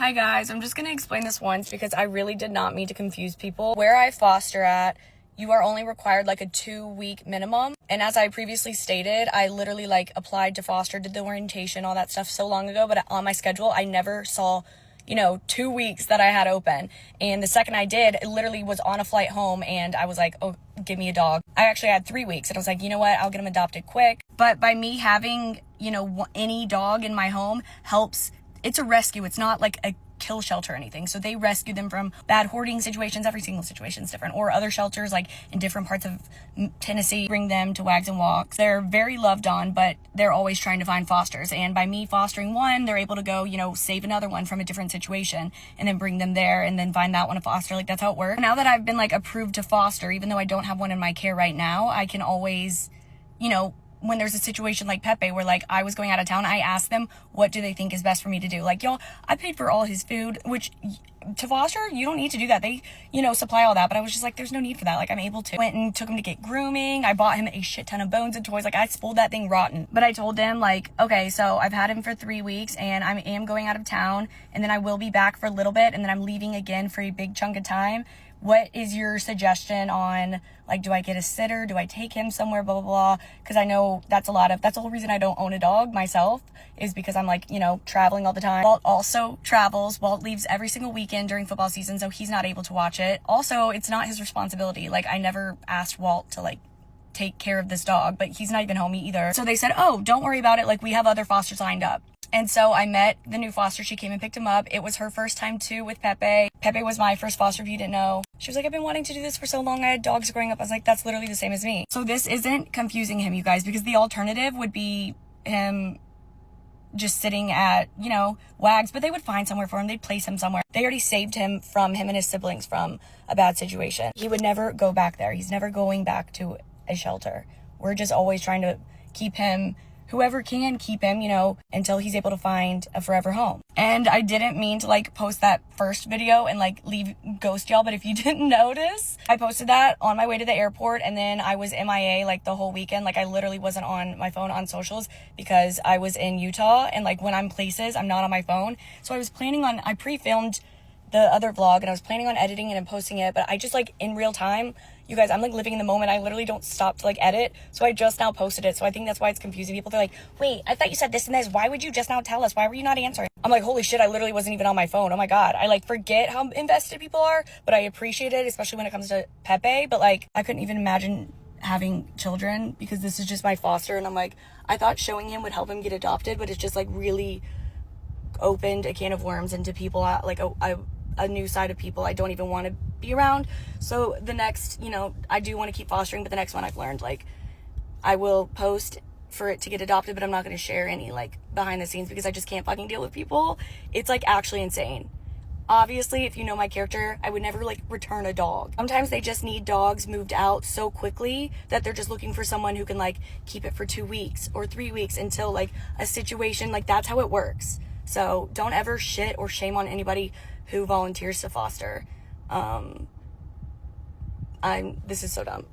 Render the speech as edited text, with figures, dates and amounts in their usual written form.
Hi guys, I'm just going to explain this once because I really did not mean to confuse people. Where I foster at, you are only required like a 2-week minimum. And as I previously stated, I literally applied to foster, did the orientation, all that stuff so long ago, but on my schedule, I never saw 2 weeks that I had open. And the second I did, it literally was on a flight home and I was like, oh, give me a dog. I actually had 3 weeks and I was like, you know what, I'll get him adopted quick. But by me having, any dog in my home helps. It's a rescue. It's not like a kill shelter or anything. So they rescue them from bad hoarding situations. Every single situation is different. Or other shelters like in different parts of Tennessee bring them to Wags and Walks. They're very loved on, but they're always trying to find fosters. And by me fostering one, they're able to go, save another one from a different situation and then bring them there and then find that one a foster. Like, that's how it works. Now that I've been approved to foster, even though I don't have one in my care right now, I can always, when there's a situation like Pepe where I was going out of town, I asked them, what do they think is best for me to do? Y'all, I paid for all his food, which to foster, you don't need to do that. They, supply all that. But I was just there's no need for that. I'm able to. Went and took him to get grooming. I bought him a shit ton of bones and toys. I spoiled that thing rotten. But I told them okay, so I've had him for 3 weeks and I am going out of town and then I will be back for a little bit and then I'm leaving again for a big chunk of time. What is your suggestion on, do I get a sitter? Do I take him somewhere, blah, blah, blah? Because I know that's the whole reason I don't own a dog myself is because I'm traveling all the time. Walt also travels. Walt leaves every single weekend during football season, so he's not able to watch it. Also, it's not his responsibility. I never asked Walt to, take care of this dog, but he's not even home either. So they said, oh, don't worry about it. We have other fosters lined up. And so I met the new foster. She came and picked him up. It was her first time too with Pepe. Pepe was my first foster if you didn't know. She was like, I've been wanting to do this for so long. I had dogs growing up. I was like, that's literally the same as me. So this isn't confusing him, you guys, because the alternative would be him just sitting at, Wags, but they would find somewhere for him. They'd place him somewhere. They already saved him and his siblings from a bad situation. He would never go back there. He's never going back to a shelter. We're just always trying to keep him, whoever can keep him, until he's able to find a forever home. And I didn't mean to post that first video and leave ghost y'all, but if you didn't notice, I posted that on my way to the airport and then I was MIA the whole weekend. I literally wasn't on my phone on socials because I was in Utah and when I'm places, I'm not on my phone. So I was planning on, I pre-filmed the other vlog and I was planning on editing it and posting it, but I just in real time, you guys, I'm living in the moment. I literally don't stop to edit. So I just now posted it. So I think that's why it's confusing people. They're like, wait, I thought you said this and this. Why would you just now tell us? Why were you not answering? I'm like, holy shit, I literally wasn't even on my phone. Oh my God. I forget how invested people are, but I appreciate it, especially when it comes to Pepe. But I couldn't even imagine having children because this is just my foster. And I'm I thought showing him would help him get adopted, but it's just really opened a can of worms into people, a new side of people I don't even want to be around. So the next, I do want to keep fostering, but the next one I've learned, I will post for it to get adopted, but I'm not going to share any, behind the scenes because I just can't fucking deal with people. It's, actually insane. Obviously, if you know my character, I would never, return a dog. Sometimes they just need dogs moved out so quickly that they're just looking for someone who can, keep it for 2 weeks or 3 weeks until, a situation, that's how it works. So don't ever shit or shame on anybody who volunteers to foster. This is so dumb.